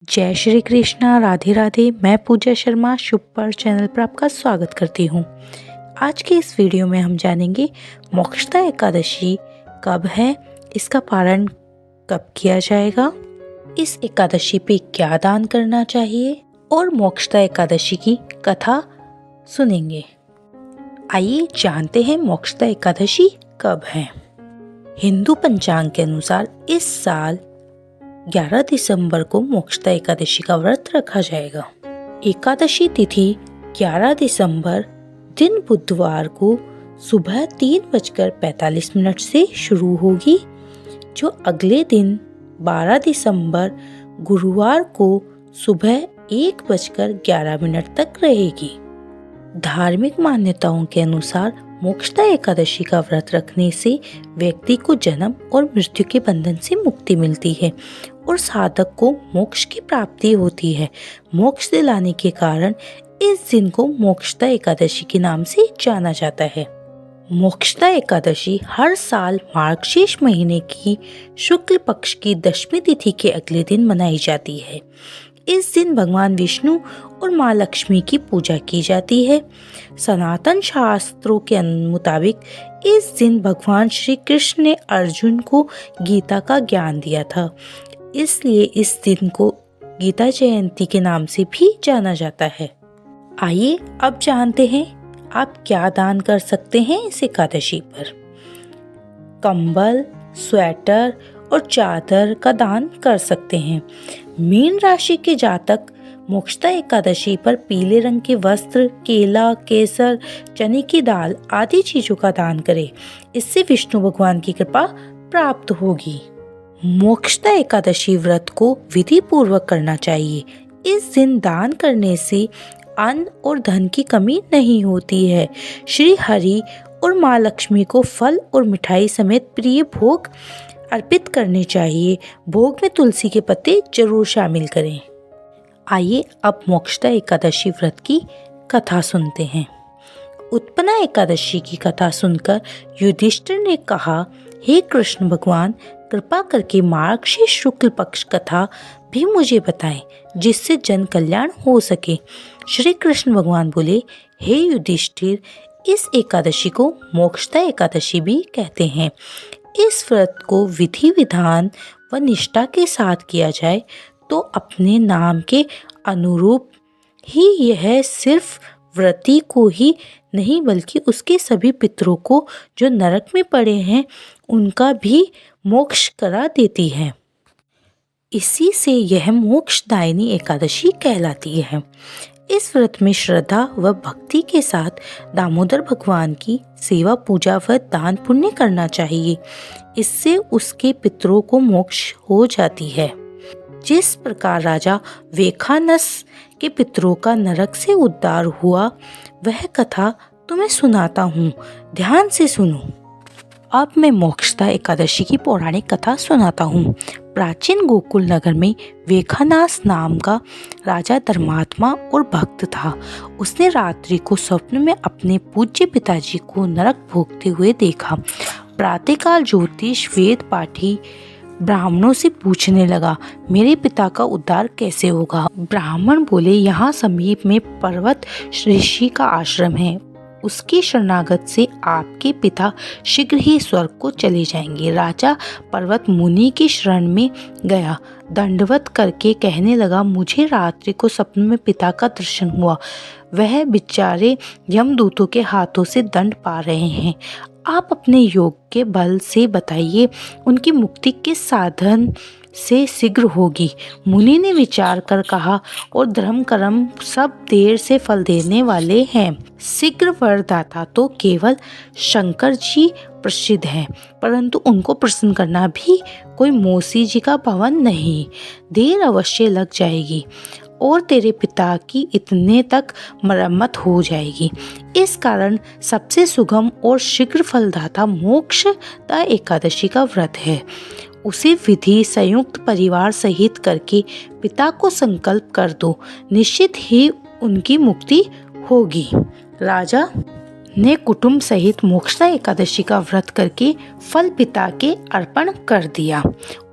जय श्री कृष्णा, राधे राधे। मैं पूजा शर्मा शुभ पर चैनल पर आपका स्वागत करती हूँ। आज के इस वीडियो में हम जानेंगे मोक्षदा एकादशी कब है, इसका पारण कब किया जाएगा, इस एकादशी पे क्या दान करना चाहिए और मोक्षदा एकादशी की कथा सुनेंगे। आइए जानते हैं मोक्षदा एकादशी कब है। हिंदू पंचांग के अनुसार इस साल 11 दिसंबर को मोक्षदा एकादशी का व्रत रखा जाएगा। एकादशी तिथि 11 दिसंबर दिन बुधवार को सुबह 3:45 से शुरू होगी, जो अगले दिन 12 दिसंबर गुरुवार को सुबह 1:11 तक रहेगी। धार्मिक मान्यताओं के अनुसार मोक्षदा एकादशी का व्रत रखने से व्यक्ति को जन्म और मृत्यु के बंधन से मुक्ति मिलती है और साधक को मोक्ष की प्राप्ति होती है। मोक्ष दिलाने के कारण इस दिन को मोक्षदा एकादशी के नाम से जाना जाता है। मोक्षदा एकादशी हर साल मार्गशीर्ष महीने की शुक्ल पक्ष की दशमी तिथि के अगले दिन मनाई जाती है। इस दिन भगवान विष्णु और माँ लक्ष्मी की पूजा की जाती है। सनातन शास्त्रों के मुताबिक इस दिन भगवान श्री कृष्ण ने अर्जुन को गीता का ज्ञान दिया था, इसलिए इस दिन को गीता जयंती के नाम से भी जाना जाता है। आइए अब जानते हैं आप क्या दान कर सकते हैं इस एकादशी पर। कंबल, स्वेटर और चादर का दान कर सकते हैं। मीन राशि के जातक मोक्षदा एकादशी पर पीले रंग के वस्त्र, केला, केसर, चने की दाल आदि चीजों का दान करें। इससे विष्णु भगवान की कृपा प्राप्त होगी। मोक्षदा एकादशी व्रत को विधि पूर्वक करना चाहिए। इस दिन दान करने से अन्न और धन की कमी नहीं होती है। श्री हरि और माँ लक्ष्मी को फल और मिठाई समेत प्रिय भोग अर्पित करने चाहिए। भोग में तुलसी के पत्ते जरूर शामिल करें। आइए अब मोक्षदा एकादशी व्रत की कथा सुनते हैं। उत्पन्ना एकादशी की कथा सुनकर युधिष्ठिर ने कहा, हे कृष्ण भगवान, कृपा करके मार्गशीर्ष शुक्ल पक्ष कथा भी मुझे बताएं, जिससे जन कल्याण हो सके। श्री कृष्ण भगवान बोले, हे युधिष्ठिर, इस एकादशी को मोक्षदा एकादशी भी कहते हैं। इस व्रत को विधि विधान व निष्ठा के साथ किया जाए तो अपने नाम के अनुरूप ही यह सिर्फ व्रती को ही नहीं बल्कि उसके सभी पितरों को जो नरक में पड़े हैं उनका भी मोक्ष करा देती है। इसी से यह मोक्षदायिनी एकादशी कहलाती है। इस व्रत में श्रद्धा व भक्ति के साथ दामोदर भगवान की सेवा, पूजा व दान पुण्य करना चाहिए। इससे उसके पितरों को मोक्ष हो जाती है। जिस प्रकार राजा वेखानस के पितरों का नरक से उद्धार हुआ, वह कथा तुम्हें सुनाता हूँ, ध्यान से सुनो। अब मैं मोक्षदा एकादशी की पौराणिक कथा सुनाता हूँ। प्राचीन गोकुल नगर में वेखानास नाम का राजा धर्मात्मा और भक्त था। उसने रात्रि को स्वप्न में अपने पूज्य पिताजी को नरक भोगते हुए देखा। प्रातःकाल ज्योतिष वेद पाठी ब्राह्मणों से पूछने लगा, मेरे पिता का उद्धार कैसे होगा। ब्राह्मण बोले, यहाँ समीप में पर्वत ऋषि का आश्रम है, उसकी शरणागत से आपके पिता शीघ्र ही स्वर्ग को चले जाएंगे। राजा पर्वत मुनि की शरण में गया, दंडवत करके कहने लगा, मुझे रात्रि को स्वप्न में पिता का दर्शन हुआ। वह बेचारे यमदूतों के हाथों से दंड पा रहे हैं। आप अपने योग के बल से बताइए, उनकी मुक्ति किस साधन से शीघ्र होगी। मुनि ने विचार कर कहा, और धर्म कर्म सब देर से फल देने वाले हैं। शीघ्र वरदाता तो केवल शंकर जी प्रसिद्ध हैं, परंतु उनको प्रसन्न करना भी कोई मौसी जी का भवन नहीं। देर अवश्य लग जाएगी और तेरे पिता की इतने तक मरम्मत हो जाएगी। इस कारण सबसे सुगम और शीघ्र फलदाता मोक्षदा एकादशी का व्रत है। उसे विधि संयुक्त परिवार सहित करके पिता को संकल्प कर दो, निश्चित ही उनकी मुक्ति होगी। राजा ने कुटुंब सहित मोक्षदा एकादशी का व्रत करके फल पिता के अर्पण कर दिया।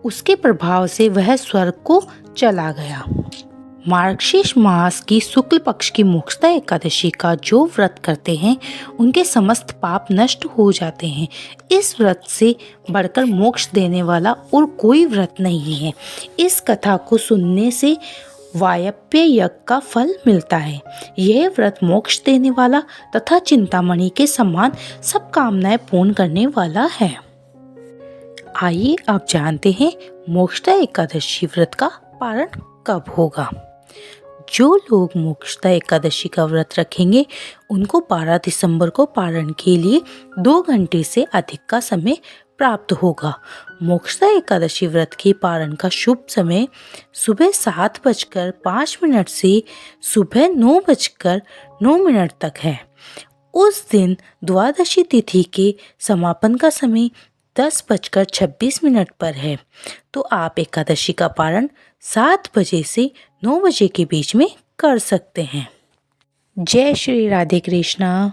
उसके प्रभाव से वह स्वर्ग को चला गया। मार्गशीर्ष मास की शुक्ल पक्ष की मोक्षदा एकादशी का जो व्रत करते हैं उनके समस्त पाप नष्ट हो जाते हैं। इस व्रत से बढ़कर मोक्ष देने वाला और कोई व्रत नहीं है। इस कथा को सुनने से वायव्य यज्ञ का फल मिलता है। यह व्रत मोक्ष देने वाला तथा चिंतामणि के समान सब कामनाएं पूर्ण करने वाला है। आइए आप जानते हैं मोक्षदा एकादशी व्रत का पारण कब होगा। जो लोग मोक्षदा एकादशी का व्रत रखेंगे उनको 12 दिसंबर को पारण के लिए 2 घंटे से अधिक का समय प्राप्त होगा। मोक्षदा एकादशी व्रत के पारण का शुभ समय सुबह 7:05 से सुबह 9:09 तक है। उस दिन द्वादशी तिथि के समापन का समय 10:26 पर है। तो आप एकादशी का पारण 7 बजे से 9 बजे के बीच में कर सकते हैं। जय श्री राधे कृष्णा।